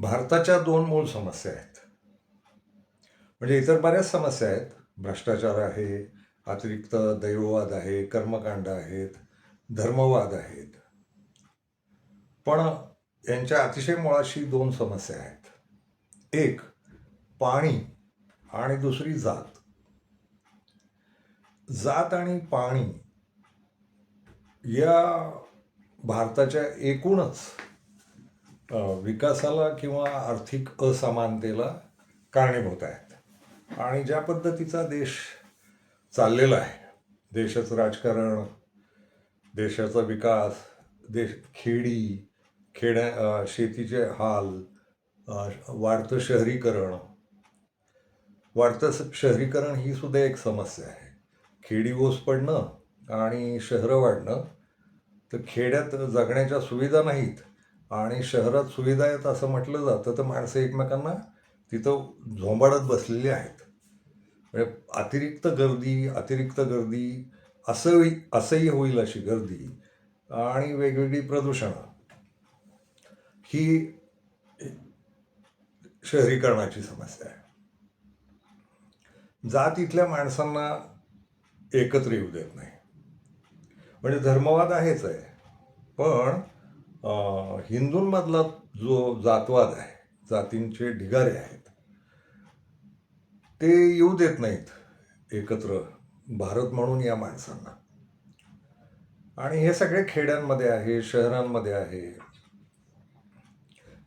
भारताच्या दोन मूळ समस्या आहेत. म्हणजे इतर बऱ्याच समस्या आहेत. भ्रष्टाचार आहे, अतिरिक्त दैववाद आहे, कर्मकांड आहेत, धर्मवाद आहेत. पण यांच्या अतिशय मुळाशी दोन समस्या आहेत. एक पाणी आणि दुसरी जात. जात आणि पाणी या भारताच्या एकूणच विकासाला किंवा आर्थिक असमानतेला कारणीभूत आहेत. आणि ज्या पद्धतीचा देश चाललेला आहे, देशाचं राजकारण, देशाचा विकास, शेतीचे हाल, वाढतं शहरीकरण ही सुद्धा एक समस्या आहे. खेडी ओस पडणं आणि शहरं वाढणं. तर खेड्यात जगण्याच्या सुविधा नाहीत आणि शहरात सुविधा आहेत असं म्हटलं जातं, तर माणसं एकमेकांना तिथं झोंबाडत बसलेली आहेत. म्हणजे अतिरिक्त गर्दी असंही होईल अशी गर्दी आणि वेगवेगळी प्रदूषणं ही शहरीकरणाची समस्या आहे. जात इथल्या माणसांना एकत्र येऊ देत नाही. म्हणजे धर्मवाद आहेच आहे, पण हिंदूंमधला जो जातवाद आहे, जातींचे ढिगारे आहेत, ते येऊ देत नाहीत एकत्र भारत म्हणून या माणसांना. आणि हे सगळे खेड्यांमध्ये आहे, शहरांमध्ये आहे.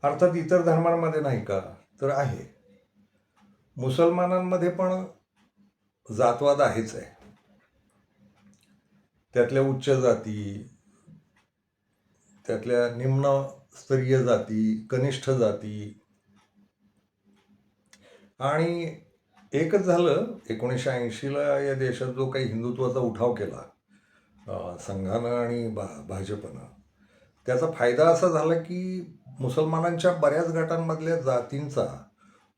अर्थात इतर धर्मांमध्ये नाही का, तर आहे. मुसलमानांमध्ये पण जातवाद आहेच आहे. त्यातल्या उच्च जाती, त्यातल्या निम्न स्तरीय जाती, कनिष्ठ जाती. आणि एकच झालं, 1980ला या देशात जो काही हिंदुत्वाचा उठाव केला संघानं आणि भाजपनं, त्याचा फायदा असा झाला की मुसलमानांच्या बऱ्याच गटांमधल्या जातींचा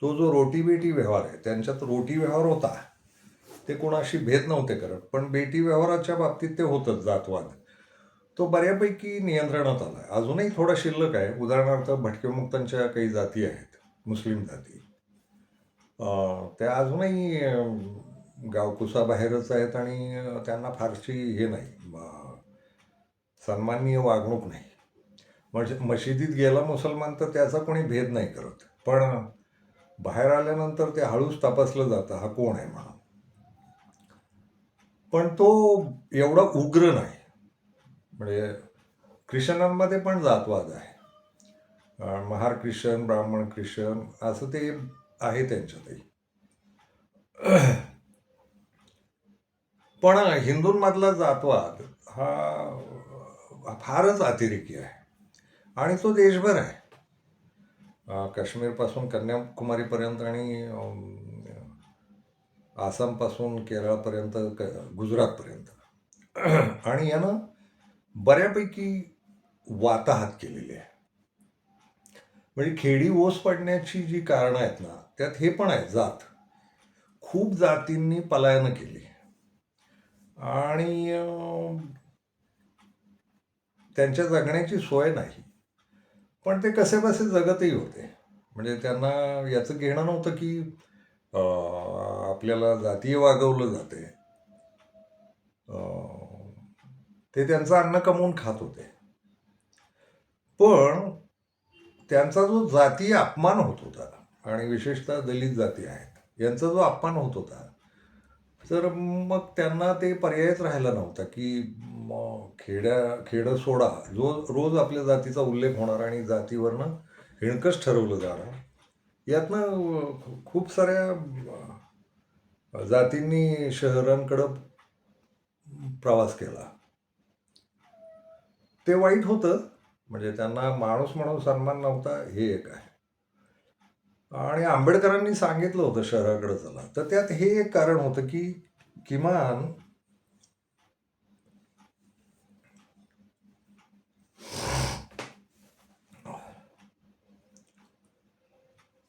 तो जो रोटीबेटी व्यवहार आहे, त्यांच्यात रोटी व्यवहार होता, ते कोणाशी भेद नव्हते करत, पण बेटी व्यवहाराच्या बाबतीत ते होतंच जातवाद. तो बऱ्यापैकी नियंत्रणात आला आहे. अजूनही थोडा शिल्लक आहे. उदाहरणार्थ भटकेमुक्तांच्या काही जाती आहेत, मुस्लिम जाती, त्या अजूनही गावकुसाबाहेरच आहेत आणि त्यांना फारशी हे नाही, सन्माननीय वागणूक नाही. म्हणजे मशिदीत गेला मुसलमान तर त्याचा कोणी भेद नाही करत, पण बाहेर आल्यानंतर ते हळूच तपासलं जातं, हा कोण आहे म्हणून. पण तो एवढा उग्र नाही. म्हणजे ख्रिश्चनांमध्ये पण जातवाद आहे, महार ख्रिश्चन, ब्राह्मण ख्रिश्चन असं ते आहे त्यांच्यातही. पण हिंदूंमधला जातवाद हा फारच अतिरेकी आहे आणि तो देशभर आहे. काश्मीरपासून कन्याकुमारीपर्यंत आणि आसामपासून केरळपर्यंत, गुजरातपर्यंत. आणि यानं बऱ्यापैकी वाताहत केलेली आहे. म्हणजे खेडी ओस पडण्याची जी कारणं आहेत ना, त्यात हे पण आहे, जात. खूप जातींनी पलायनं केली आणि त्यांच्या जगण्याची सोय नाही, पण ते कसेबसे जगतही होते. म्हणजे त्यांना याचं घेणं नव्हतं की आपल्याला जातीय वागवलं जाते. ते त्यांचं अन्न कमवून खात होते. पण त्यांचा जो जातीय अपमान होत होता, आणि विशेषतः दलित जाती आहेत, यांचा जो अपमान होत होता, तर मग त्यांना ते पर्यायच राहिला नव्हता की खेडं सोडा, रोज आपल्या जातीचा उल्लेख होणार आणि जातीवरनं हिणकस ठरवलं जाणार. यातनं खूप साऱ्या जातींनी शहरांकडं प्रवास केला. ते वाईट होतं. म्हणजे त्यांना माणूस म्हणून सन्मान नव्हता, हे एक आहे. आणि आंबेडकरांनी सांगितलं होतं शहराकडे चला, तर त्यात हे एक कारण होतं की किमान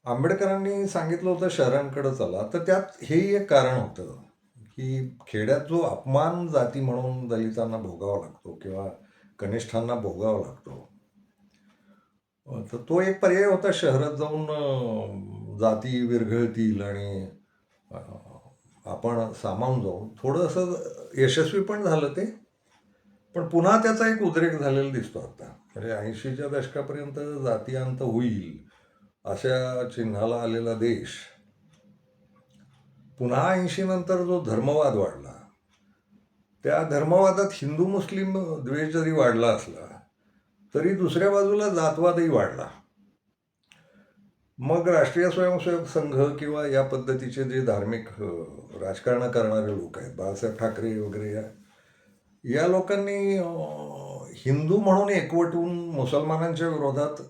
आंबेडकरांनी सांगितलं होतं शहरांकडे चला, तर त्यात हे एक कारण होतं की खेड्यात जो अपमान जाती म्हणून दलितांना भोगावा लागतो किंवा कनिष्ठांना भोगावा लागतो, तर तो एक पर्याय होता, शहरात जाऊन जाती विरघळतील आणि अ, आपण सामावून जाऊ. थोडंसं यशस्वी पण झालं ते, पण पुन्हा त्याचा एक उद्रेक झालेला दिसतो आता. म्हणजे 80च्या दशकापर्यंत जातीअंत होईल अशा चिन्हाला आलेला देश, पुन्हा 80 नंतर जो धर्मवाद वाढला, त्या धर्मवादात हिंदू मुस्लिम द्वेष जरी वाढला असला तरी दुसऱ्या बाजूला जातवादही वाढला. मग राष्ट्रीय स्वयंसेवक संघ किंवा या पद्धतीचे जे धार्मिक राजकारण करणारे लोक आहेत, बाळासाहेब ठाकरे वगैरे, या लोकांनी हिंदू म्हणून एकवटून मुसलमानांच्या विरोधात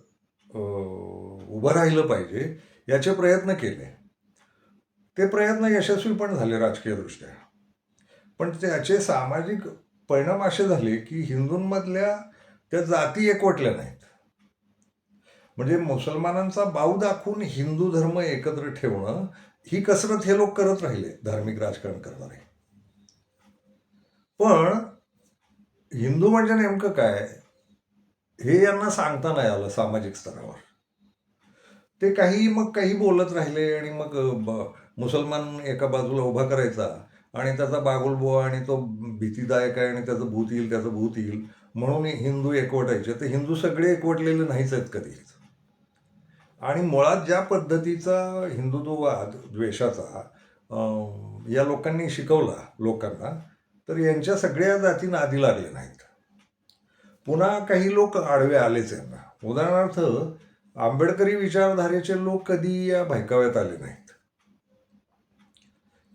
उभं राहिलं पाहिजे याचे प्रयत्न केले. ते प्रयत्न यशस्वी पण झाले राजकीयदृष्ट्या, पण त्याचे सामाजिक परिणाम असे झाले की हिंदूंमधल्या त्या जाती एकवटल्या नाहीत. म्हणजे मुसलमानांचा बाऊ दाखवून हिंदू धर्म एकत्र ठेवणं ही कसरत हे लोक करत राहिले, धार्मिक राजकारण करणारे. पण हिंदू म्हणजे नेमकं काय हे यांना सांगता नाही आलं सामाजिक स्तरावर. ते काही बोलत राहिले आणि मग मुसलमान एका बाजूला उभा करायचा आणि त्याचा बागुलबुवा आणि तो भीतीदायक आहे आणि त्याचं भूत येईल म्हणून हिंदू एकवटायचे. तर हिंदू सगळे एकवटलेले नाहीच आहेत कधीच. आणि मुळात ज्या पद्धतीचा हिंदुत्ववाद द्वेषाचा या लोकांनी शिकवला लोकांना, तर यांच्या सगळ्या जाती नादी लागल्या नाहीत. पुन्हा काही लोक आडवे आलेच यांना. उदाहरणार्थ, आंबेडकरी विचारधारेचे लोक कधी या भैकाव्यात आले नाहीत,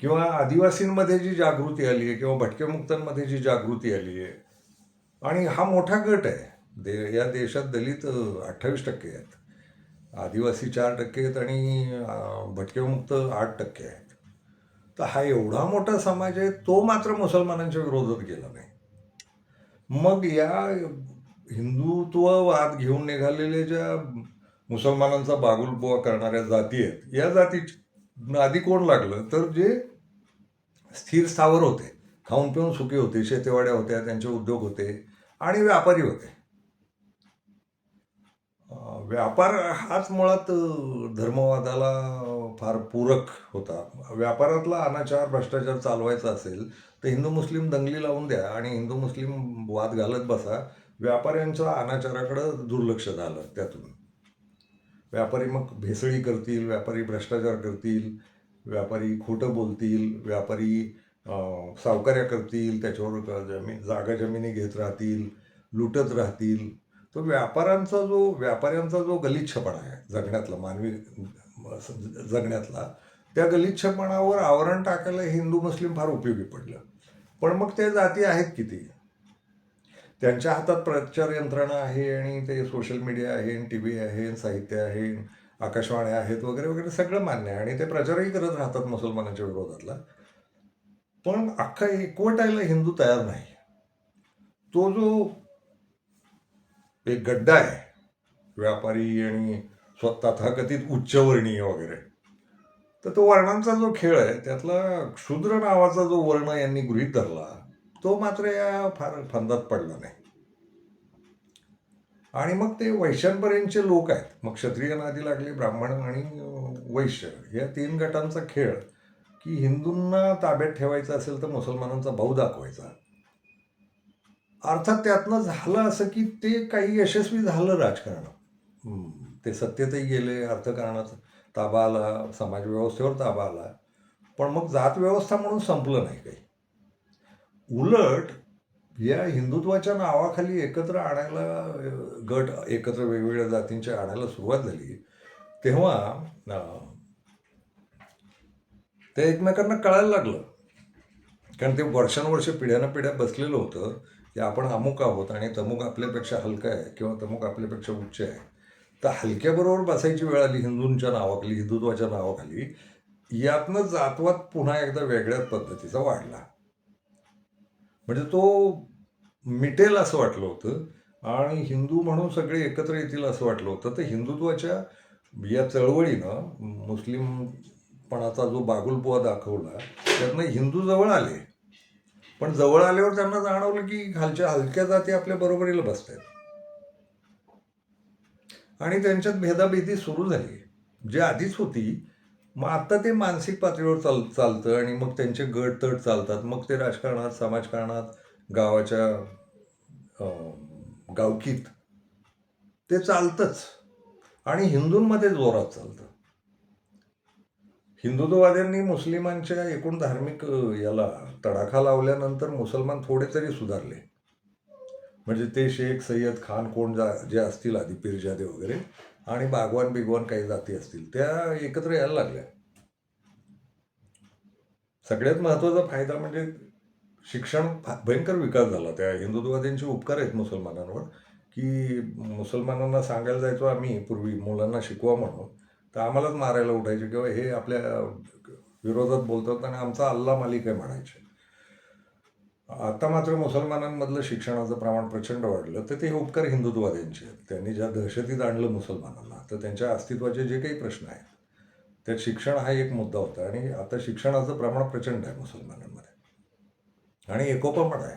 किंवा आदिवासींमध्ये जी जागृती आली आहे किंवा भटक्या मुक्तांमध्ये जी जागृती आली आहे, आणि हा मोठा गट आहे. या देशात दलित 28% आहेत, आदिवासी 4% आहेत आणि भटकेमुक्त 8% आहेत. तर हा एवढा मोठा समाज आहे, तो मात्र मुसलमानांच्या विरोधात गेला नाही. मग या हिंदुत्ववाद घेऊन निघालेल्या ज्या मुसलमानांचा बागुलबुवा करणाऱ्या जाती आहेत, या जातीची आधी कोण लागलं तर जे स्थिर स्थावर होते, खाऊन पिऊन सुखी होते, शेतीवाड्या होत्या, त्यांचे उद्योग होते आणि व्यापारी होते. व्यापार हाच मुळात धर्मवादाला फार पूरक होता. व्यापारातला अनाचार भ्रष्टाचार चालवायचा असेल तर हिंदू मुस्लिम दंगली लावून द्या आणि हिंदू मुस्लिम वाद घालत बसा. व्यापाऱ्यांच्या अनाचाराकडं दुर्लक्ष झालं. त्यातून व्यापारी मग भेसळी करतील, व्यापारी भ्रष्टाचार करतील, व्यापारी खोटं बोलतील, व्यापारी सावकार्या करतील, त्याच्यावर जागा जमिनी घेत राहतील, लुटत राहतील. तो व्यापाऱ्यांचा जो गलिच्छपणा आहे जगण्यातला, मानवी जगण्यातला, त्या गलिच्छपणावर आवरण टाकायला हिंदू मुस्लिम फार उपयोगी पडलं. पण मग ते जाती आहेत किती? त्यांच्या हातात प्रचार यंत्रणा आहे आणि ते सोशल मीडिया आहे, TV आहे, साहित्य आहे, आकाशवाण्या आहेत वगैरे वगैरे, सगळं मान्य आहे आणि ते प्रचारही करत राहतात मुसलमानांच्या विरोधातला. पण अख्खा एकवटायला हिंदू तयार नाही. तो जो एक गड्डा आहे, व्यापारी आणि तथाकथित उच्चवर्णीय वगैरे, तर तो वर्णांचा जो खेळ आहे, त्यातला क्षुद्र नावाचा जो वर्ण यांनी गृहीत धरला, तो मात्र या फार फंदात पडला नाही. आणि मग ते वैश्यांपर्यंतचे लोक आहेत, मग क्षत्रिय नादी लागले, ब्राह्मण आणि वैश्य, या 3 गटांचा खेळ, की हिंदूंना ताब्यात ठेवायचा असेल तर मुसलमानांचा भाऊ दाखवायचा. अर्थात त्यातनं झालं असं की ते काही यशस्वी झालं राजकारण, ते सत्तेतही गेले, अर्थकारणात ताबा आला, समाजव्यवस्थेवर ताबा आला, पण मग जात व्यवस्था म्हणून संपलं नाही काही. उलट या हिंदुत्वाच्या नावाखाली एकत्र आणायला, गट एकत्र वेगवेगळ्या जातींच्या आणायला सुरुवात झाली, तेव्हा ते एकमेकांना कळायला लागलं. कारण ते वर्षानुवर्ष पिढ्यानपिढ्या बसलेलं होतं की आपण अमुक आहोत आणि तमुक आपल्यापेक्षा हलका आहे किंवा तमुक आपल्यापेक्षा उच्च आहे. तर हलक्याबरोबर बसायची वेळ आली हिंदूंच्या नावाखाली, हिंदुत्वाच्या नावाखाली. यातनं जातवाद पुन्हा एकदा वेगळ्याच पद्धतीचा वाढला. म्हणजे तो मिटेल असं वाटलं होतं आणि हिंदू म्हणून सगळे एकत्र येतील असं वाटलं होतं. तर हिंदुत्वाच्या या चळवळीनं मुस्लिमपणाचा जो बागुलबुवा दाखवला, त्यातनं हिंदू जवळ आले. पण जवळ आल्यावर त्यांना जाणवलं की हलक्या जाती आपल्या बरोबरीला बसत आहेत. आणि त्यांच्यात भेदाभेदी सुरू झाली, जी आधीच होती. मग आता ते मानसिक पातळीवर चालतं आणि मग त्यांचे गट तट चालतात. मग ते राजकारणात, समाजकारणात, गावाच्या गावकीत ते चालतंच आणि हिंदूंमध्ये जोरात चालतं. हिंदुत्ववाद्यांनी मुस्लिमांच्या एकूण धार्मिक याला तडाखा लावल्यानंतर मुसलमान थोडे तरी सुधारले. म्हणजे ते शेख, सय्यद, खान कोण जे असतील आधी, पिरजादे वगैरे, आणि बागवान बिगवान काही जाती असतील, त्या एकत्र यायला लागल्या. सगळ्यात महत्त्वाचा फायदा म्हणजे शिक्षण भयंकर विकास झाला. त्या हिंदुत्ववाद्यांचे उपकार आहेत मुसलमानांवर, की मुसलमानांना सांगायला जायचो आम्ही पूर्वी मुलांना शिकवा म्हणून, तर आम्हालाच मारायला उठायचे किंवा हे आपल्या विरोधात बोलतात आणि आमचा अल्ला मालिक आहे म्हणायचे. आता मात्र मुसलमानांमधलं शिक्षणाचं प्रमाण प्रचंड वाढलं, तर ते उपकार हिंदुत्ववाद्यांचे आहेत. त्यांनी ज्या दहशतीत आणलं मुसलमानांना, तर त्यांच्या अस्तित्वाचे जे काही प्रश्न आहेत त्यात शिक्षण हा एक मुद्दा होता. आणि आता शिक्षणाचं प्रमाण प्रचंड आहे मुसलमानांमध्ये आणि एकोपा पण आहे.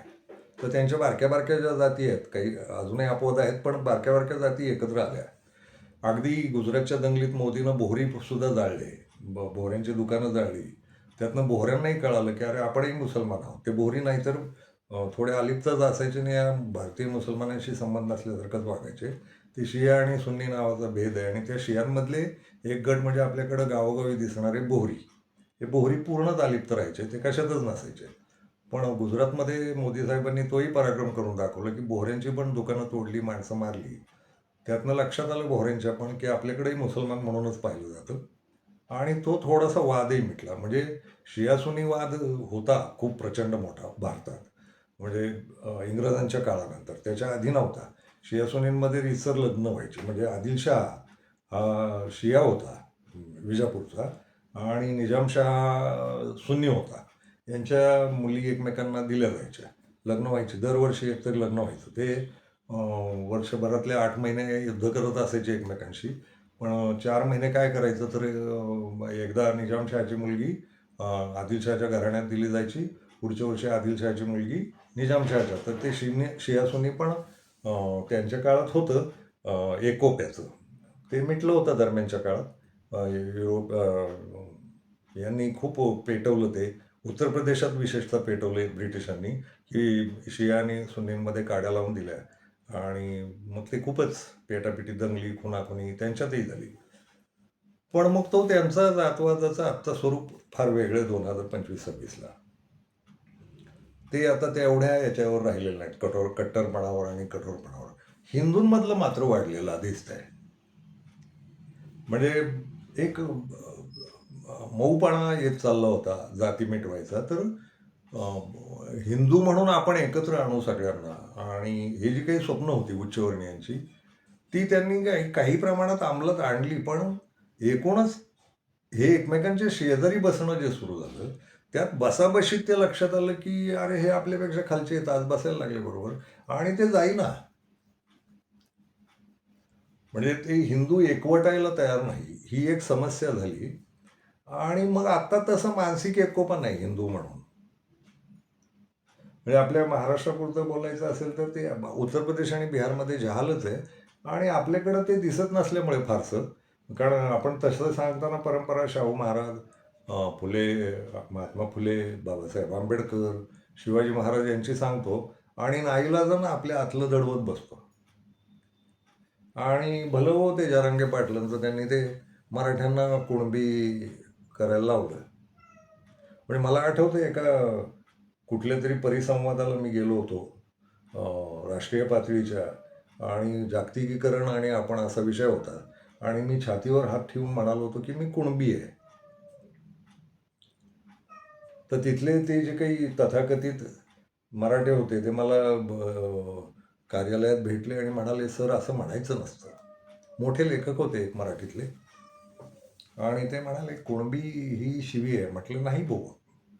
तर त्यांच्या बारक्या बारक्या ज्या जाती आहेत, काही अजूनही अपवाद आहेत, पण बारक्या बारक्या जाती एकत्र आल्या. अगदी गुजरातच्या दंगलीत मोदीनं बोहरी सुद्धा जाळले, बोहऱ्यांची दुकानं जाळली. त्यातनं बोहऱ्यांनाही कळालं की अरे आपणही मुसलमान आहोत. ते बोहरी नाहीतर थोडे अलिप्तच असायचे आणि या भारतीय मुसलमानांशी संबंध असल्यासारखंच वागायचे. ते शिया आणि सुन्नी नावाचा भेद आहे. आणि त्या शियांमधले एक गट म्हणजे आपल्याकडं गावोगावी दिसणारे बोहरी, हे बोहरी पूर्णच अलिप्त राहायचे, ते कशातच नसायचे. पण गुजरातमध्ये मोदी साहेबांनी तोही पराक्रम करून दाखवला की बोहऱ्यांची पण दुकानं तोडली, माणसं मारली. त्यातनं लक्षात आलं बोहऱ्यांच्या पण की आपल्याकडेही मुसलमान म्हणूनच पाहिलं जातं. आणि तो थोडासा वादही मिटला. म्हणजे शिया सुन्नी वाद होता खूप प्रचंड मोठा भारतात, म्हणजे इंग्रजांच्या काळानंतर. त्याच्या आधी नव्हता. शिया सुन्नींमध्ये रीतसर लग्न व्हायची. म्हणजे आदिलशाह हा शिया होता विजापूरचा आणि निजामशाह सुन्नी होता. यांच्या मुली एकमेकांना दिल्या जायच्या, लग्न व्हायची. दरवर्षी एकतरी लग्न व्हायचं. ते वर्षभरातले 8 महिने युद्ध करत असायचे एकमेकांशी. पण 4 महिने काय करायचं तर एकदा निजामशहाची मुलगी आदिलशहाच्या घराण्यात दिली जायची. पुढच्या वर्षी आदिलशहाची मुलगी निजामशहाच्या. तर ते शिया सुन्नी पण त्यांच्या काळात होतं एकोप्याचं. ते मिटलं होतं दरम्यानच्या काळात. युरोप यांनी खूप पेटवलं ते. उत्तर प्रदेशात विशेषतः पेटवले ब्रिटिशांनी, की शिया आणि सुन्नींमध्ये काड्या लावून दिल्या. आणि मग ते खूपच पेटापिटी, दंगली, खुनाखुनी त्यांच्यातही झाली. पण मग तो त्यांचा जातवादाचं आत्ता स्वरूप फार वेगळं 2025-26ला. ते आता त्या एवढ्या याच्यावर राहिलेलं नाहीत, कट्टरपणावर आणि कठोरपणावर. हिंदूंमधलं मात्र वाढलेलं आधीच आहे. म्हणजे एक मऊपणा येत चालला होता जाती मिटवायचा. तर हिंदू म्हणून आपण एकत्र आणू सगळ्यांना, आणि हे जी काही स्वप्न होती उच्चवर्णीयांची, ती त्यांनी काही प्रमाणात अंमलात आणली. पण एकूणच हे एकमेकांच्या शेजारी बसणं जे सुरू झालं, त्यात बसाबशीत ते लक्षात आलं की अरे हे आपल्यापेक्षा खालचे आहेत, आज बसायला लागले बरोबर, आणि ते जाईना. म्हणजे ते हिंदू एकवटायला तयार नाही, ही एक समस्या झाली. आणि मग आता तसं मानसिक एकोपा नाही हिंदू म्हणून. म्हणजे आपल्या महाराष्ट्रापुरतं बोलायचं असेल तर ते उत्तर प्रदेश आणि बिहारमध्ये जहालच आहे. आणि आपल्याकडं ते दिसत नसल्यामुळे फारसं, कारण आपण तसं सांगताना परंपरा शाहू महाराज, फुले, महात्मा फुले, बाबासाहेब आंबेडकर, शिवाजी महाराज यांची सांगतो, आणि नाईलाजानं आपल्या आतलं दडवत बसतो. आणि भलं हो ते जरांगे पाटलांचं, त्यांनी ते मराठ्यांना कुणबी करायला लावलं. म्हणजे मला आठवतं एका कुठल्या तरी परिसंवादाला मी गेलो होतो राष्ट्रीय पातळीच्या, आणि जागतिकीकरण आणि आपण असा विषय होता. आणि मी छातीवर हात ठेवून म्हणालो होतो की मी कुणबी आहे. तर तिथले ते जे काही तथाकथित मराठे होते ते मला कार्यालयात भेटले आणि म्हणाले, सर असं म्हणायचं नसतं. मोठे लेखक होते एक मराठीतले, आणि ते म्हणाले कुणबी ही शिवी आहे. म्हटलं नाही भाऊ,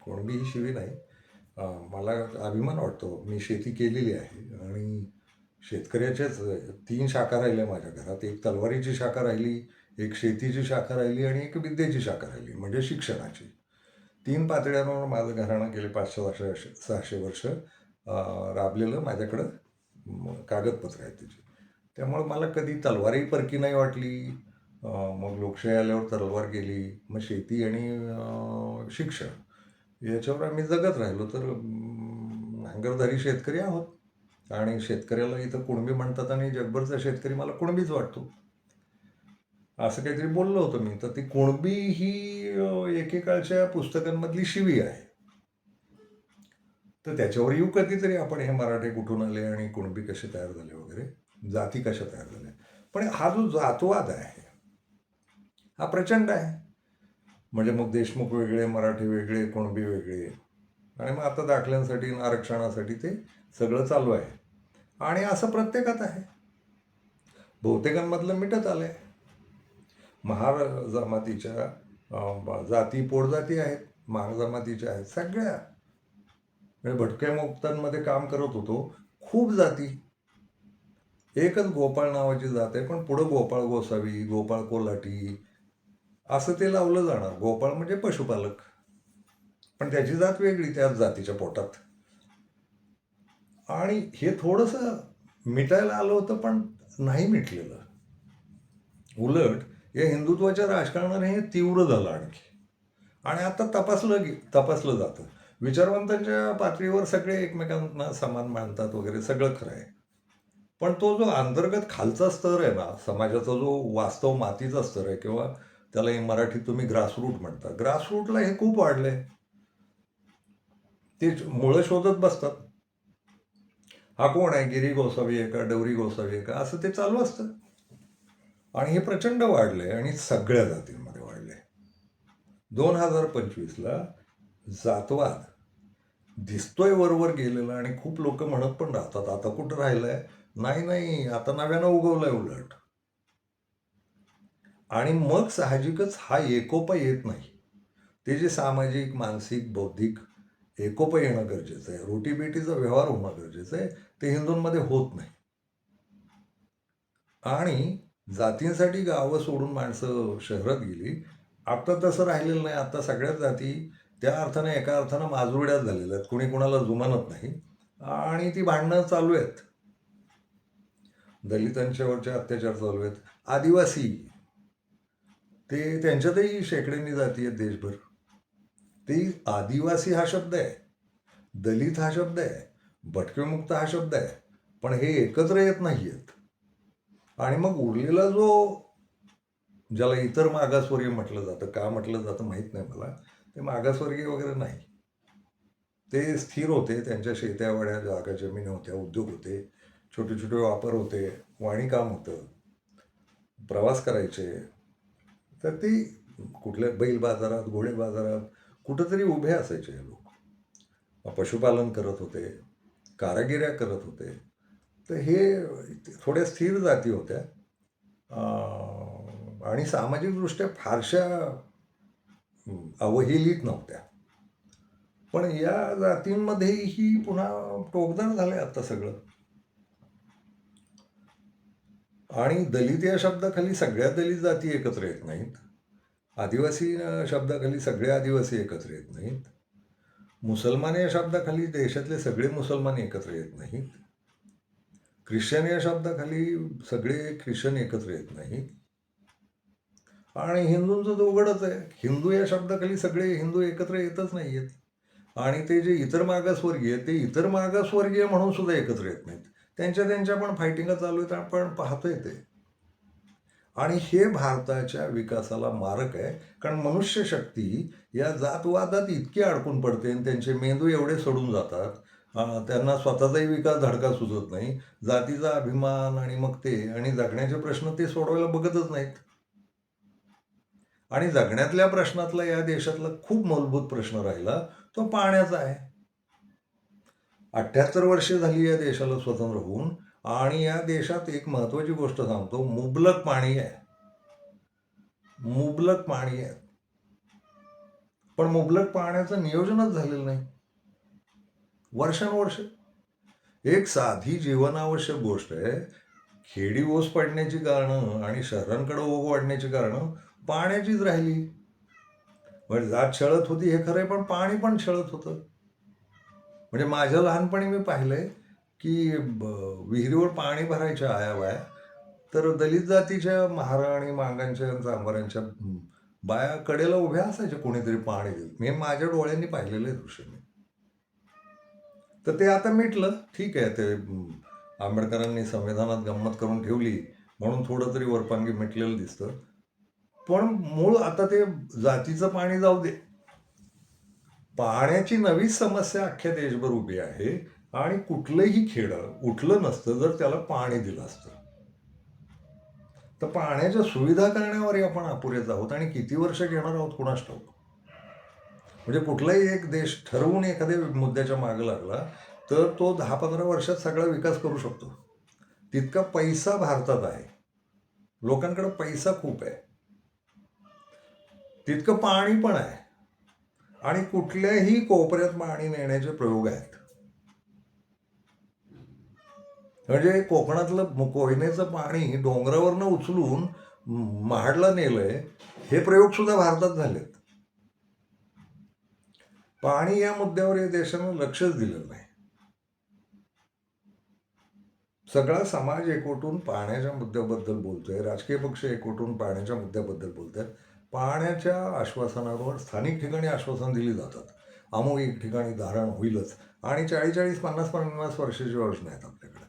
कुणबी ही शिवी नाही. मला अभिमान वाटतो, मी शेती केलेली आहे आणि शेतकऱ्याच्याच 3 शाखा राहिल्या माझ्या घरात. एक तलवारीची शाखा राहिली, एक शेतीची शाखा राहिली आणि एक विद्येची शाखा राहिली, म्हणजे शिक्षणाची. 3 पातळ्यांवर माझं घराणं गेले 500-600 वर्ष राबलेलं माझ्याकडं कागदपत्र आहेत त्याची. त्यामुळे मला कधी तलवारही परकी नाही वाटली. मग लोकशाही आल्यावर तलवार गेली. मग शेती आणि शिक्षण याच्यावर आम्ही जगत राहिलो. तर नांगरधारी शेतकरी आहोत आणि शेतकऱ्याला इथं कुणबी म्हणतात आणि जगभरचा शेतकरी मला कुणबीच वाटतो. असं काहीतरी बोललो होतो मी. तर ती कुणबी ही एकेकाळच्या पुस्तकांमधली शिवी आहे. तर त्याच्यावर येऊ कधीतरी आपण, हे मराठे कुठून आले आणि कुणबी कसे तयार झाले वगैरे, जाती कशा तयार झाल्या. पण हा जो जातवाद आहे हा प्रचंड आहे. म्हणजे मग देशमुख वेगळे, मराठे वेगळे, कुणबी वेगळे, आणि मग आता दाखल्यांसाठी आरक्षणासाठी ते सगळं चालू आहे. आणि असं प्रत्येकात आहे. बहुतेकांमधलं मिटत आलंय. महार जमातीच्या जाती पोटजाती आहेत, महार जमातीच्या आहेत सगळ्या. म्हणजे भटक्या मुक्तांमध्ये काम करत होतो, खूप जाती. एकच गोपाळ नावाची जात आहे, पण पुढं गोपाळ गोसावी, गोपाळ कोल्हाटी असं ते लावलं जाणार. गोपाळ म्हणजे पशुपालक, पण त्याची जात वेगळी त्याच जातीच्या पोटात. आणि हे थोडंसं मिटायला आलं होतं, पण नाही मिटलेलं. उलट या हिंदुत्वाच्या राजकारणाने हे तीव्र झालं आणखी. आणि आता तपासलं जातं. विचारवंतांच्या पातळीवर सगळे एकमेकांना समान मानतात वगैरे, सगळं खरं आहे. पण तो जो अंतर्गत खालचा स्तर आहे ना, समाजाचा जो वास्तव मातीचा स्तर आहे, किंवा त्याला मराठीत तुम्ही ग्रासरूट म्हणता, ग्रासरूटला हे खूप वाढलंय. ते मुळं शोधत बसतात. हा कोण आहे, गिरी गोसावी आहे का, डवरी गोसावी आहे का, असं ते चालू असतं. आणि हे प्रचंड वाढलंय आणि सगळ्या जातींमध्ये वाढलंय. 2025ला जातवाद दिसतोय वरवर गेलेला, आणि खूप लोक म्हणत पण राहतात आता कुठं राहिलंय. नाही, आता नव्यानं उगवलंय उलट. आणि मग साहजिकच हा एकोपा येत नाही. ते जे सामाजिक, मानसिक, बौद्धिक एकोपा येणं गरजेचं आहे, रोटीबेटीचा व्यवहार होणं गरजेचं आहे, ते हिंदूंमध्ये होत नाही. आणि जातींसाठी गावं सोडून माणसं शहरात गेली. आता तसं राहिलेलं नाही. आता सगळ्याच जाती त्या अर्थाने, एका अर्थानं माजुरड्यात झालेल्या आहेत. कुणी कुणाला जुमानत नाही आणि ती भांडणं चालू आहेत. दलितांच्यावरचे अत्याचार चालू आहेत. आदिवासी, ते त्यांच्यातही शेकड्यांनी जाती आहेत देशभर. ते आदिवासी हा शब्द आहे, दलित हा शब्द आहे, भटकेमुक्त हा शब्द आहे, पण हे एकत्र येत नाही आहेत. आणि मग उरलेला जो, ज्याला इतर मागासवर्गीय म्हटलं जातं, का म्हटलं जातं माहीत नाही मला, ते मागासवर्गीय वगैरे नाही. ते स्थिर होते, त्यांच्या शेत्यावाड्या, जागा जमीन होत्या, उद्योग होते, छोटे छोटे व्यापार होते, वाणी काम होतं, प्रवास करायचे. तर ते कुठल्या बैल बाजारात, घोडे बाजारात कुठंतरी उभे असायचे हे लोक. पशुपालन करत होते, कारागिऱ्या करत होते. तर हे थोड्या स्थिर जाती होत्या आणि सामाजिकदृष्ट्या फारशा अवहेलित नव्हत्या. पण या जातींमध्येही पुन्हा टोकदार झालंय आता सगळं. आणि दलित या शब्दाखाली सगळ्या दलित जाती एकत्र येत नाहीत. आदिवासी शब्दाखाली सगळे आदिवासी एकत्र येत नाहीत. मुसलमान या शब्दाखाली देशातले सगळे मुसलमान एकत्र येत नाहीत. ख्रिश्चन या शब्दाखाली सगळे ख्रिश्चन एकत्र येत नाहीत. आणि हिंदूंचं तर उघडच आहे, हिंदू या शब्दाखाली सगळे हिंदू एकत्र येतच नाही आहेत. आणि ते जे इतर मागासवर्गीय, ते इतर मागासवर्गीय म्हणून सुद्धा एकत्र येत नाहीत. त्यांच्या पण फायटिंग चालू आहेत, आपण पाहतोय ते. आणि हे भारताच्या विकासाला मारक आहे. कारण मनुष्य शक्ती या जातवादात इतकी अडकून पडते आणि त्यांचे मेंदू एवढे सडून जातात, त्यांना स्वतःचाही विकास धडका सुचत नाही, जातीचा अभिमान आणि मग ते, आणि जगण्याचे प्रश्न ते सोडवायला बघतच नाहीत. आणि जगण्यातल्या प्रश्नातला या देशातला खूप मूलभूत प्रश्न राहिला तो पाण्याचा आहे. 78 वर्षे झाली या देशाला स्वतंत्र होऊन, आणि या देशात एक महत्वाची गोष्ट सांगतो, मुबलक पाणी आहे. मुबलक पाणी आहे, पण मुबलक पाण्याचं नियोजनच झालेलं नाही वर्षानुवर्ष. एक साधी जीवनावश्यक गोष्ट आहे, खेडी ओस पडण्याची कारणं आणि शहरांकडे ओघ वाढण्याची कारणं पाण्याचीच राहिली. म्हणजे जात छळत होती हे खरंय, पण पाणी पण छळत होतं. म्हणजे माझ्या लहानपणी मी पाहिलंय की विहिरीवर पाणी भरायच्या आया बाया, तर दलित जातीच्या महाराणी मांगांच्या चांभारांच्या बाया कडेला उभ्या असायच्या, कोणीतरी पाणी देईल. मी माझ्या डोळ्यांनी पाहिलेलं आहे दृश्य मी. तर ते आता मिटलं, ठीक आहे. ते आंबेडकरांनी संविधानात गंमत करून ठेवली म्हणून थोडं तरी वरपांगी मिटलेलं दिसतं. पण मूळ आता ते जातीचं पाणी जाऊ दे, पाण्याची नवीच समस्या अख्ख्या देशभर उभी आहे. आणि कुठलंही खेडं उठलं नसतं जर त्याला पाणी दिलं असतं. तर पाण्याच्या सुविधा करण्यावरही आपण अपुरेच आहोत आणि किती वर्ष घेणार आहोत कुणास ठाऊक. म्हणजे कुठलाही एक देश ठरवून एखाद्या मुद्द्याच्या मागे लागला तर तो 10-15 वर्षात सगळा विकास करू शकतो. तितका पैसा भारतात आहे, लोकांकडे पैसा खूप आहे, तितकं पाणी पण आहे आणि कुठल्याही कोपऱ्यात पाणी नेण्याचे प्रयोग आहेत. म्हणजे कोकणातलं कोयनेचं पाणी डोंगरावरनं उचलून महाडला नेलंय, हे प्रयोग सुद्धा भारतात झालेत. पाणी या मुद्द्यावर या देशानं लक्षच दिलेलं नाही. सगळा समाज एकवटून पाण्याच्या मुद्द्याबद्दल बोलतोय, राजकीय पक्ष एकवटून पाण्याच्या मुद्द्याबद्दल बोलतात. पाण्याच्या आश्वासनावर स्थानिक ठिकाणी आश्वासन दिली जातात, अमुक एक ठिकाणी धारण होईलच, आणि 40-40, 50-50 वर्षाची योजना आहेत आपल्याकडे,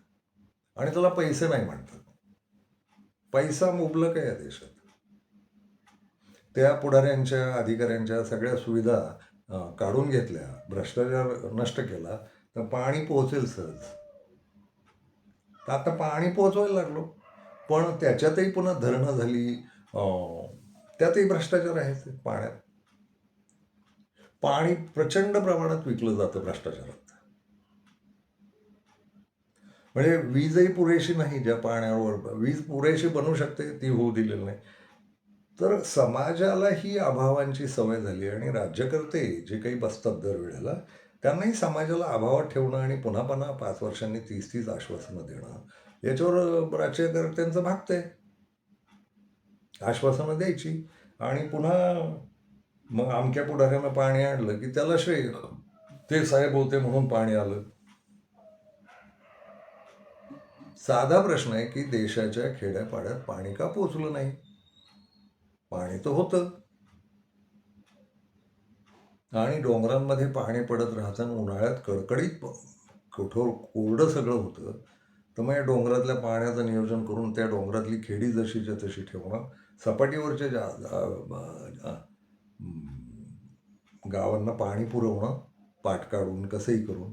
आणि त्याला पैसे नाही म्हणतात. पैसा मुबलक आहे या देशात. त्या पुढाऱ्यांच्या अधिकाऱ्यांच्या सगळ्या सुविधा काढून घेतल्या, भ्रष्टाचार नष्ट केला, तर पाणी पोहोचेल सहज. तर आता पाणी पोहोचवायला लागलो, पण त्याच्यातही पुन्हा धरणं झाली, त्यातही भ्रष्टाचार आहे. पाण्यात पाणी प्रचंड प्रमाणात विकलं जातं भ्रष्टाचारात. म्हणजे वीजही पुरेशी नाही, ज्या पाण्यावर वीज पुरेशी बनवू शकते ती होऊ दिलेली नाही. तर समाजाला ही अभावांची सवय झाली आणि राज्यकर्ते जे काही बसतात दरवेळेला त्यांनाही समाजाला अभावात ठेवणं आणि पुन्हा पुन्हा 5 वर्षांनी 30-30 आश्वासनं देणं, याच्यावर राज्यकर्त्यांचं भागतंय. आश्वासनं द्यायची आणि पुन्हा मग अमक्या पुढाऱ्यानं पाणी आणलं की त्याला श्रेय, ते साहेब होते म्हणून पाणी आलं. साधा प्रश्न आहे की देशाच्या खेड्यापाड्यात पाणी का पोचलं नाही? पाणी तर होतं आणि डोंगरांमध्ये पाणी पडत राहताना उन्हाळ्यात कडकडीत कठोर कोरडं सगळं होतं. तर मग या डोंगरातल्या पाण्याचं नियोजन करून त्या डोंगरातली खेडी जशीच्या तशी ठेवणं, सपाटीवरच्या गावांना पाणी पुरवणं, पाठ काढून कसंही करून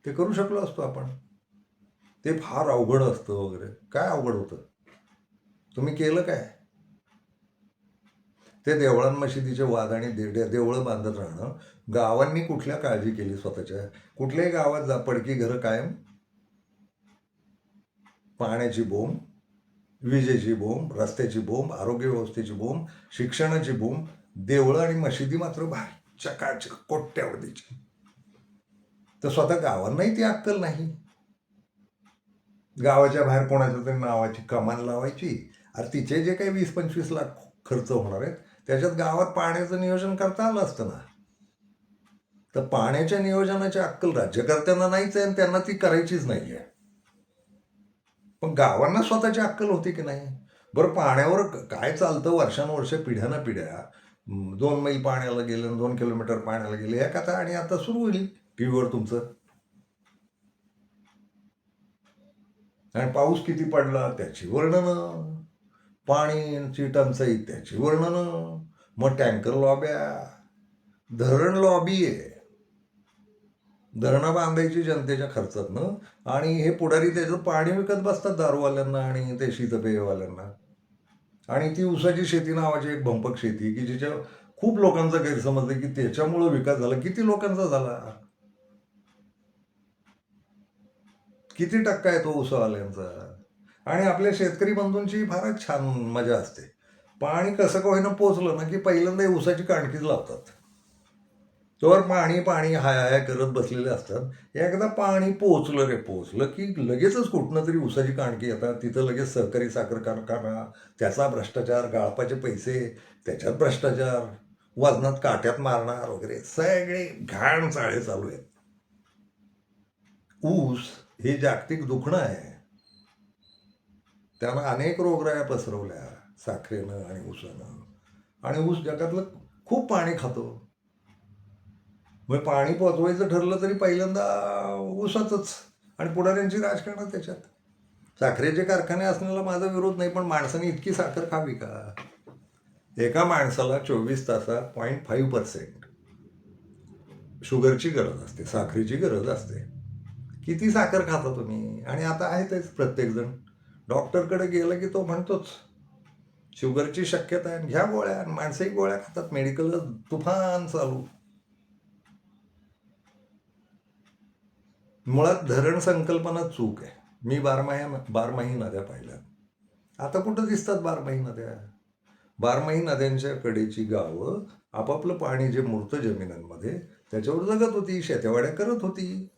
ते करू शकलो असतो आपण. ते फार अवघड असतं वगैरे. काय अवघड होतं? तुम्ही केलं काय? ते देवळां मशिदीचे वाद आणि देवळं बांधत राहणं. गावांनी कुठल्या काळजी केली स्वतःच्या? कुठल्याही गावात पडकी घरं कायम, पाण्याची बोंब, विजेची बोंब, रस्त्याची बोंब, आरोग्य व्यवस्थेची बोंब, शिक्षणाची बोंब. देवळं आणि मशिदी मात्र भारी चकाचक कोट्यावधीची. तर स्वतः गावांनाही ती अक्कल नाही. गावाच्या बाहेर कोणाच्या तरी नावाची कमान लावायची, अरे तिचे जे काही 20-25 लाख खर्च होणार आहेत त्याच्यात गावात पाण्याचं नियोजन करता आलं असतं ना. तर पाण्याच्या नियोजनाची अक्कल राज्यकर्त्यांना नाहीच आहे आणि त्यांना ती करायचीच नाही आहे. पण गावांना स्वतःची अक्कल होती की नाही? बरं, पाण्यावर काय चालतं वर्षानुवर्ष, पिढ्यानं पिढ्या. 2 मैल पाण्याला गेलं, 2 किलोमीटर पाण्याला गेले, या कथा. आणि आता सुरू होईल टीव्हीवर तुमचं. आणि पाऊस किती पडला त्याची वर्णनं, पाण्याची टंचाई त्याची वर्णनं, मग टँकर लॉब्या, धरण लॉबी आहे, धरणं बांधायची जनतेच्या खर्चातनं, आणि हे पुढारी त्याचं पाणी विकत बसतात दारूवाल्यांना आणि ते शीतपेयवाल्यांना. आणि ती ऊसाची शेती नावाची एक भंपक शेती की जिच्या खूप लोकांचा गैरसमज आहे की त्याच्यामुळं विकास झाला. किती लोकांचा झाला? किती टक्का आहे तो ऊसवाल्यांचा? आणि आपल्या शेतकरी बंधूंची फारच छान मजा असते. पाणी कसं का होईना पोचलं ना की पहिल्यांदा ऊसाची काणकीच लावतात. तोवर पाणी पाणी हाय हाय करत बसलेले असतात. एकदा पाणी पोचलं की लगेचच कुठनं तरी ऊसाची काणकी येतात. तिथं लगेच सहकारी साखर कारखाना, त्याचा भ्रष्टाचार, गाळपाचे पैसे, त्याच्यात भ्रष्टाचार, वजनात काट्यात मारणार वगैरे, सगळे घाण चाळे चालू आहेत. ऊस हे जागतिक दुखणं आहे. त्यानं अनेक रोगराया पसरवल्या, साखरेनं आणि ऊसानं. आणि ऊस जगातलं खूप पाणी खातो. मग पाणी पोचवायचं ठरलं तरी पहिल्यांदा ऊसाचंच, आणि पुढाऱ्यांची राजकारण त्याच्यात. साखरेचे कारखाने असण्याला माझा विरोध नाही, पण माणसाने इतकी साखर खावी का? एका माणसाला 24 तासात 0.5% शुगरची गरज असते, साखरेची गरज असते. किती साखर खाता तुम्ही? आणि आता आहे तेच प्रत्येकजण डॉक्टरकडे गेलं की तो म्हणतोच शुगरची शक्यता आहे, घ्या गोळ्या. आणि माणसंही गोळ्या खातात, मेडिकल तुफान चालू. मुळात धरण संकल्पना चूक आहे. मी बारमाही नद्या पाहिल्या, आता कुठं दिसतात बारमाही नद्या? बारमाही नद्यांच्या कडेची गावं आपापलं पाणी जे मूर्त जमिनांमध्ये त्याच्यावर जगत होती, शेतेवाड्या करत होती,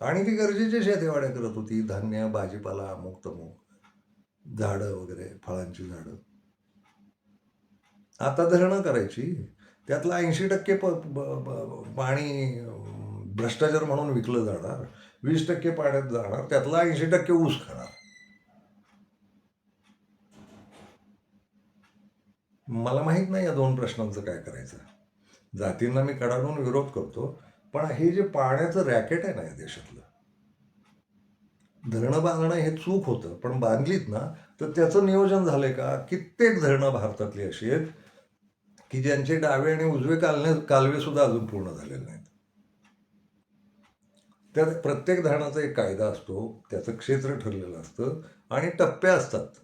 आणि ती गरजेच्या शेतेवाड्या करत होती. धान्य, भाजीपाला, अमुक तमुक झाडं वगैरे, फळांची झाडं. आता धरणं करायची, त्यातलं 80% पाणी भ्रष्टाचार म्हणून विकलं जाणार, 20% पाण्यात जाणार, त्यातला 80% ऊस खाणार. मला माहीत नाही या दोन प्रश्नांचं काय करायचं. जातींना मी कडाडून विरोध करतो, पण हे जे पाण्याचं रॅकेट आहे ना या देशातलं, धरणं बांधणं हे चूक होतं, पण बांधलीत ना तर त्याचं नियोजन झालंय का? कित्येक धरणं भारतातली अशी आहेत की ज्यांचे डावे आणि उजवे कालवे सुद्धा अजून पूर्ण झालेले नाहीत. त्यात प्रत्येक धरणाचा एक कायदा असतो, त्याचं क्षेत्र ठरलेलं असतं, आणि टप्पे असतात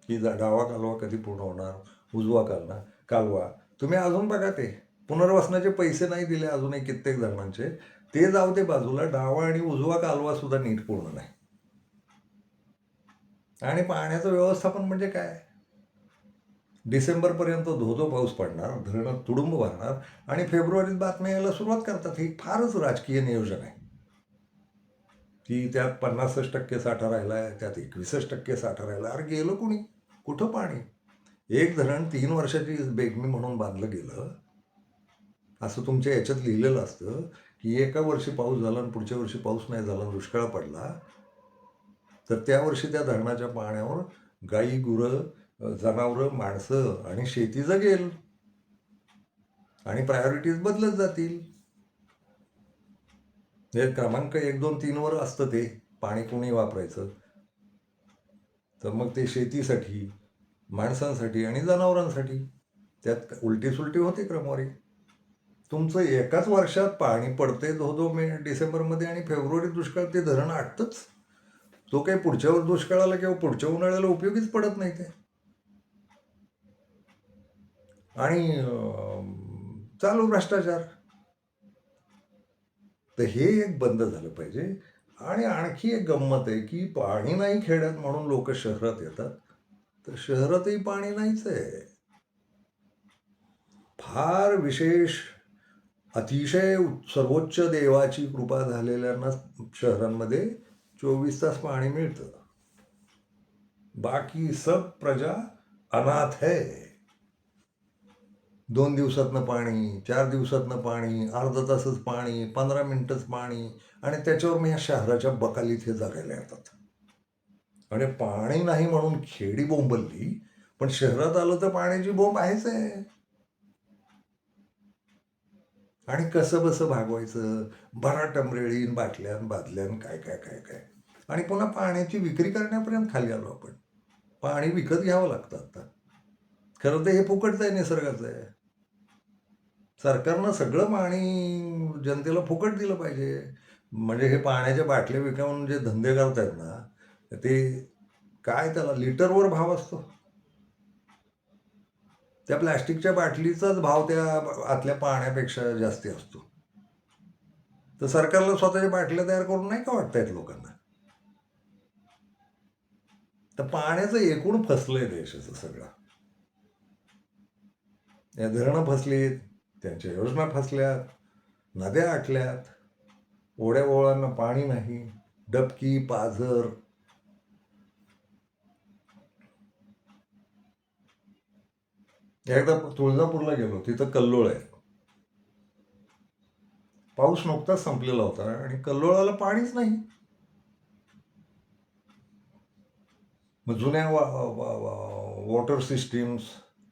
की डावा कालवा कधी पूर्ण होणार, उजवा कालवा. तुम्ही अजून बघा, ते पुनर्वसनाचे पैसे नाही दिले अजूनही कित्येक धरणांचे, ते जाऊ दे बाजूला, डावा आणि उजवा कालवा सुद्धा नीट पूर्ण नाही. आणि पाण्याचं व्यवस्थापन म्हणजे काय? डिसेंबरपर्यंत धो पाऊस पडणार, धरणं तुडुंब भरणार, आणि फेब्रुवारीत बातम्या यायला सुरुवात करतात. ही फारच राजकीय नियोजन आहे की त्यात 50% साठा राहिलाय, त्यात 21% साठा राहिला. अरे गेलं कुणी? कुठं पाणी? एक धरण 3 वर्षाची बेगमी म्हणून बांधलं गेलं, असं तुमच्या याच्यात लिहिलेलं असतं की एका वर्षी पाऊस झाला आणि पुढच्या वर्षी पाऊस नाही झाला, दुष्काळ पडला, तर त्या वर्षी त्या धरणाच्या पाण्यावर गाई, गुरं, जनावरं, माणसं आणि शेती जगेल, आणि प्रायोरिटीज बदलत जातील. हे क्रमांक 1, 2, 3 वर असतं ते पाणी कोणी वापरायचं, तर मग ते शेतीसाठी, माणसांसाठी आणि जनावरांसाठी. त्यात उलटी सुलटी होते क्रमवारी. तुमचं एकाच वर्षात पाणी पडते डिसेंबरमध्ये, आणि फेब्रुवारी दुष्काळ, ते धरण आटतंच. तो काही पुढच्या दुष्काळाला किंवा पुढच्या उन्हाळ्याला उपयोगीच पडत नाही ते. आणि चालू भ्रष्टाचार. तर हे एक बंद झालं पाहिजे. आणि आणखी एक गंमत आहे की पाणी नाही खेड्यात म्हणून लोक शहरात येतात, तर शहरातही पाणी नाहीच आहे. फार विशेष, अतिशय सर्वोच्च देवाची कृपा झालेल्यांना शहरांमध्ये 24 तास पाणी मिळतं. बाकी सब प्रजा अनाथ है. 2 दिवसातनं पाणी, 4 दिवसातनं पाणी, अर्धा तासच पाणी, 15 मिनिटच पाणी, आणि त्याच्यावर मी या शहराच्या बकालीत हे जगायला येतात. आणि पाणी नाही म्हणून खेडी बोंबलली, पण शहरात आलं तर पाण्याची बोंब आहेच आहे. आणि कसं बसं भागवायचं, भरा टमरेळीन, बाटल्यान, बादल्यान, काय काय काय काय. आणि पुन्हा पाण्याची विक्री करण्यापर्यंत खाली आलो आपण. पाणी विकत घ्यावं लागतं आता. खरं तर हे फुकटचं आहे, निसर्गाचं आहे. सरकारनं सगळं पाणी जनतेला फुकट दिलं पाहिजे. म्हणजे हे पाण्याच्या बाटल्या विकावून जे धंदे करतायत ना, ते काय, त्याला लिटरवर भाव असतो. त्या प्लॅस्टिकच्या बाटलीचाच भाव त्या आतल्या पाण्यापेक्षा जास्ती असतो. तर सरकारला स्वतःच्या बाटल्या तयार करून नाही का वाटतायत लोकांना? तर पाण्याचं एकूण फसलंय देशाचं सगळं. या धरणं फसलीत, त्यांच्या योजना फसल्यात, नद्या आटल्यात, ओढ्या ओळांना पाणी नाही, डबकी, पाझर. एकदा तुळजापूरला गेलो, तिथं कल्लोळ आहे. पाऊस नुकताच संपलेला होता आणि कल्लोळाला पाणीच नाही. मग जुन्या वॉटर सिस्टीम्स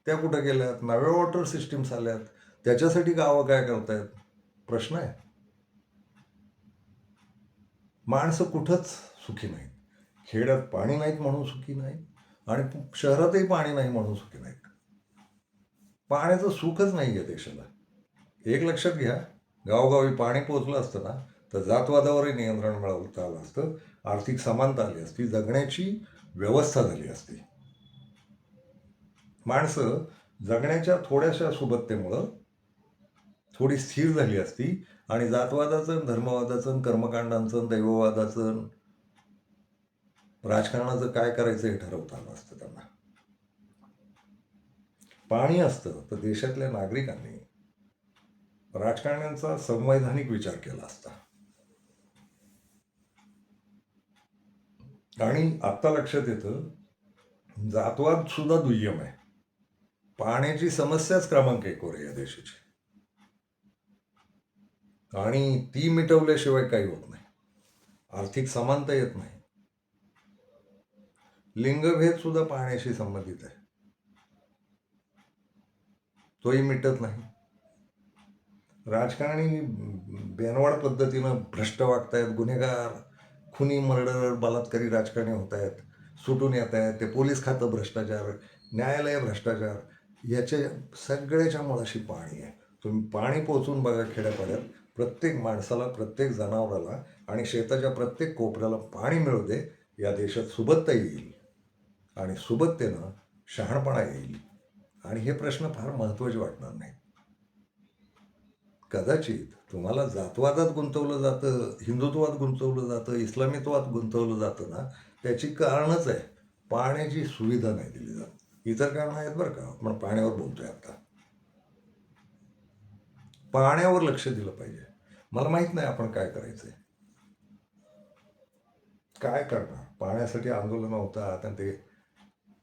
त्या कुठं गेल्यात, नव्या वॉटर सिस्टीम्स आल्यात, त्याच्यासाठी गावं काय करतायत प्रश्न आहे. माणसं कुठंच सुखी नाहीत. खेड्यात पाणी नाहीत म्हणून सुखी नाहीत आणि शहरातही पाणी नाही म्हणून सुखी नाहीत. पाण्याचं सुखच नाही आहे देशाला. एक लक्षात घ्या, गावोगावी पाणी पोचलं असतं ना तर जातवादावरही नियंत्रण मिळवता आलं असतं, आर्थिक समानता आली असती, जगण्याची व्यवस्था झाली असती. माणसं जगण्याच्या थोड्याशा सुबत्तेमुळं थोडी स्थिर झाली असती आणि जातवादाचं, धर्मवादाचं, कर्मकांडांचं, दैववादाचं, राजकारणाचं काय करायचं हे ठरवता आलं असतं त्यांना. पाणी असतं तर देशातल्या नागरिकांनी राजकारण्यांचा संवैधानिक विचार केला असता. आणि आत्ता लक्षात येतं, जातवाद सुद्धा दुय्यम आहे. पाण्याची समस्याच क्रमांक 1 वर आहे या देशाची, आणि ती मिटवल्याशिवाय काही होत नाही. आर्थिक समानता येत नाही. लिंगभेद सुद्धा पाण्याशी संबंधित आहे, तोही मिटत नाही. राजकारणी बेनवाड पद्धतीनं भ्रष्ट वागतायत, गुन्हेगार, खुनी, मर्डर, बलात्कारी राजकारणी होत आहेत, सुटून येत आहेत. ते पोलीस खातं भ्रष्टाचार, न्यायालय भ्रष्टाचार, याच्या सगळ्याच्या मुळाशी पाणी आहे. तुम्ही पाणी पोचून बघा खेड्यापाड्यात, प्रत्येक माणसाला, प्रत्येक जनावराला आणि शेताच्या प्रत्येक कोपऱ्याला पाणी मिळू दे, या देशात सुबत्ता येईल आणि सुबत्तेनं शहाणपणा येईल. आणि हे प्रश्न फार महत्त्वाचे वाटणार नाहीत. कदाचित तुम्हाला जातवादात गुंतवलं जातं, हिंदुत्वात गुंतवलं जातं, इस्लामित्वात गुंतवलं जातं ना, त्याची कारणच आहे पाण्याची सुविधा नाही दिली जात. इतर कारणं आहेत बरं का, पण पाण्यावर बोलतोय आता. पाण्यावर लक्ष दिलं पाहिजे. मला माहित नाही आपण काय करायचंय, काय करणार. पाण्यासाठी आंदोलन होतं. आता ते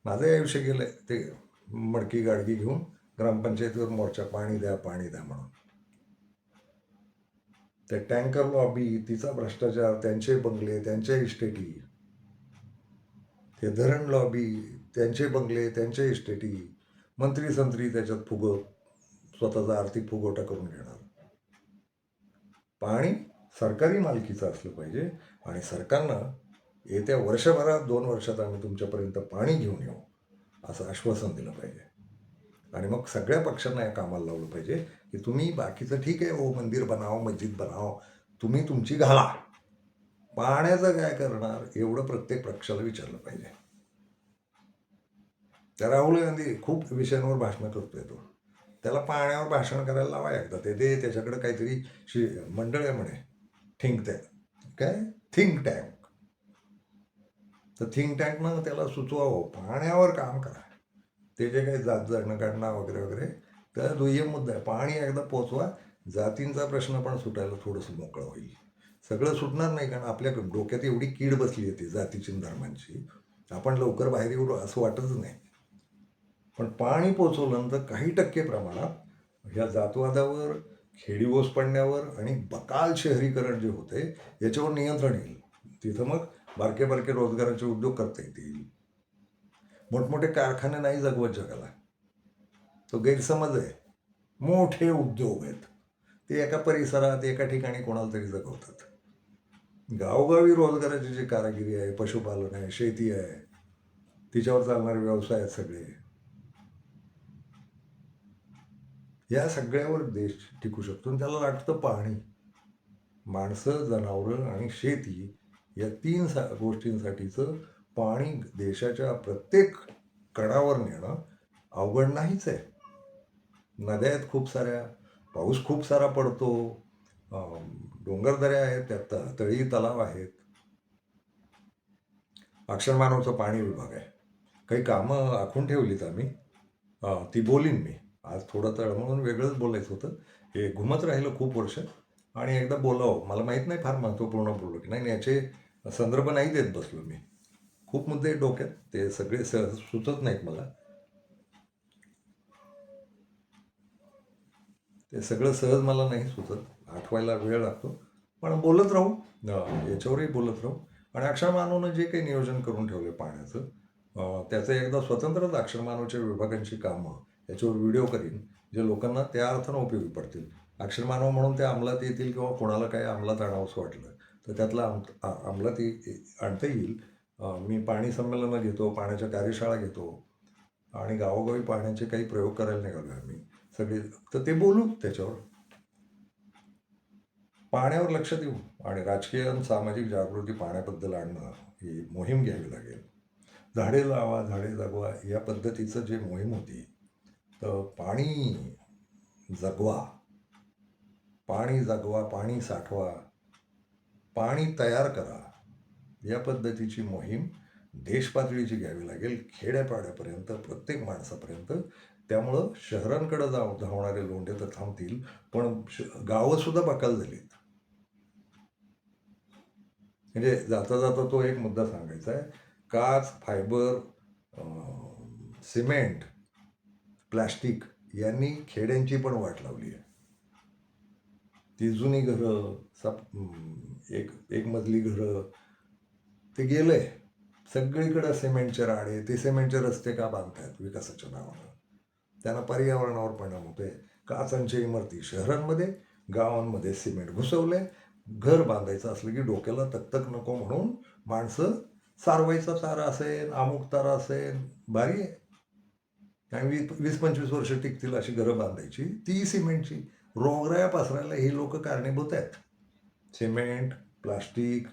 माझं आयुष्य गेलंय ते मडकी गाडगी घेऊन ग्रामपंचायतीवर मोर्चा, पाणी द्या, पाणी द्या म्हणून. ते टँकर लॉबी, तिचा भ्रष्टाचार, त्यांचे बंगले, त्यांच्या इस्टेटी, ते धरण लॉबी, त्यांचे बंगले, त्यांच्या इस्टेटी, मंत्री संत्री त्याच्यात स्वतःचा आर्थिक फुगवटा करून घेणार. पाणी सरकारी मालकीचं असलं पाहिजे आणि सरकारनं येत्या वर्षभरात, 2 वर्षात आम्ही तुमच्यापर्यंत पाणी घेऊन येऊ असं आश्वासन दिलं पाहिजे. आणि मग सगळ्या पक्षांना या कामाला लावलं पाहिजे की तुम्ही बाकीचं ठीक आहे, ओ मंदिर बनाव, मस्जिद बनाव, तुम्ही तुमची घाला, पाण्याचं काय करणार एवढं प्रत्येक पक्षाला विचारलं पाहिजे. तर राहुल गांधी खूप विषयांवर भाषणं करतोय, तो त्याला पाण्यावर भाषण करायला लावा एकदा. ते त्याच्याकडे काहीतरी मंडळ आहे म्हणे, थिंक टँक, काय थिंक टँक. तर थिंक टँकनं त्याला सुचवावं पाण्यावर काम करा. ते जे काही जात जनगणना वगैरे वगैरे, तर दुय्यम मुद्दा आहे. पाणी एकदा पोचवा, जातींचा प्रश्न पण सुटायला थोडंसं मोकळं होईल. सगळं सुटणार नाही, कारण आपल्या डोक्यात एवढी कीड बसली आहे ती जातीची धर्मांची, आपण लवकर बाहेर येऊ असं वाटतच नाही. पण पाणी पोचवल्यानंतर काही टक्के प्रमाणात ह्या जातवादावर, खेडी ओस पडण्यावर आणि बकाल शहरीकरण जे होते याच्यावर नियंत्रण येईल. तिथं मग बारके बारके रोजगाराचे उद्योग करता येतील. मोठमोठे कारखाने नाही जगवत जगाला, तो गैरसमज आहे. मोठे उद्योग आहेत, ते एका परिसरात, एका ठिकाणी कोणाला तरी जगवतात. गावोगावी रोजगाराची जी कारागिरी आहे, पशुपालन आहे, शेती आहे, तिच्यावर चालणारे व्यवसाय आहेत सगळे, या सगळ्यावर देश टिकू शकतो. आणि त्याला लागतं पाणी. माणसं, जनावरं आणि शेती या 3 गोष्टींसाठीचं पाणी देशाच्या प्रत्येक कणावर नेणं अवघड नाहीच आहे. नद्या आहेत खूप साऱ्या, पाऊस खूप सारा पडतो, डोंगरदऱ्या आहेत, त्यात तळी तलाव आहेत. अक्षरमानवचा पाणी विभाग आहे. काही कामं आखून ठेवलीत आम्ही, ती बोलीन मी आज. थोडं तळमळून वेगळंच बोलायचं होतं, हे घुमत राहिलं खूप वर्ष, आणि एकदा बोलावं. मला माहीत नाही फार महत्त्वपूर्ण बोललो की नाही, याचे संदर्भ नाही देत बसलो मी. खूप मुद्दे डोक्यात, ते सगळे सुचत नाहीत मला. ते सगळं सहज मला नाही सुचत, आठवायला वेळ लागतो. पण बोलत राहू, याच्यावरही बोलत राहू. आणि अक्षरमानवनं जे काही नियोजन करून ठेवलं पाण्याचं, त्याचं एकदा स्वतंत्र अक्षरमानवच्या विभागांची कामं याच्यावर व्हिडिओ करीन, जे लोकांना त्या अर्थानं उपयोगी पडतील. अक्षरमानव म्हणून ते अंमलात येतील किंवा कोणाला काही अंमलात आणावंसं वाटलं तर त्यातलं अंमलात आणता येईल. मी पाणी संमेलनं घेतो, पाण्याच्या कार्यशाळा घेतो आणि गावोगावी पाण्याचे काही प्रयोग करायला निघालो आम्ही सगळे. तर ते बोलू त्याच्यावर. पाण्यावर लक्ष देऊ आणि राजकीय आणि सामाजिक जागृती पाण्याबद्दल आणणं ही मोहीम घ्यावी लागेल. झाडे लावा, झाडे जगवा या पद्धतीचं जे मोहीम होती, तर पाणी जगवा, पाणी जगवा, पाणी साठवा, पाणी तयार करा या पद्धतीची मोहीम देशपातळीची घ्यावी लागेल, खेड्यापाड्यापर्यंत, प्रत्येक माणसापर्यंत. त्यामुळं शहरांकडे धावणारे लोंढे तर थांबतील, पण गावंसुद्धा बकाल झालीत. म्हणजे जाता जाता तो एक मुद्दा सांगायचा आहे. काच, फायबर, सिमेंट, प्लास्टिक यांनी खेड्यांची पण वाट लावली आहे. ती जुनी घरं, एक मजली घरं, ते गेलंय. सगळीकडे सिमेंटचे राडे, ते सिमेंटचे रस्ते का बांधतायत विकासाच्या नावानं? त्यांना पर्यावरणावर परिणाम होतोय. काचांच्या इमारती शहरांमध्ये, गावांमध्ये सिमेंट घुसवलंय. घर बांधायचं असलं की डोक्याला तकतक नको म्हणून माणसं सारवायचा तारा असेल, अमुक तारा असेल, भारी आहे. आणि 20-25 वर्ष टिकतील अशी घरं बांधायची, ती सिमेंटची. रोगराया पसरायला ही लोक कारणीभूत आहेत. सिमेंट, प्लास्टिक,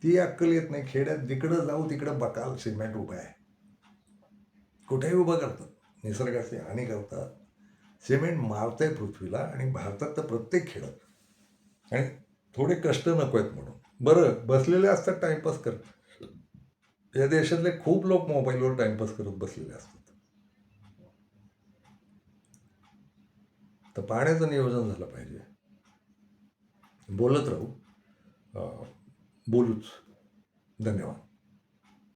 ती अक्कल येत नाही. खेड्यात जिकडं जाऊ तिकडं बकाल सिमेंट उभं आहे. कुठेही उभं करतात, निसर्गाची हानी करतात. सिमेंट मारतंय पृथ्वीला आणि भारतात तर प्रत्येक खेड्यात. आणि थोडे कष्ट नको आहेत म्हणून. बरं, बसलेले असतात टाइमपास करत. या देशातले खूप लोक मोबाईलवर टाइमपास करत बसलेले असतात. तर पाण्याचं नियोजन झालं पाहिजे. बोलत राहू, बोलूच. धन्यवाद.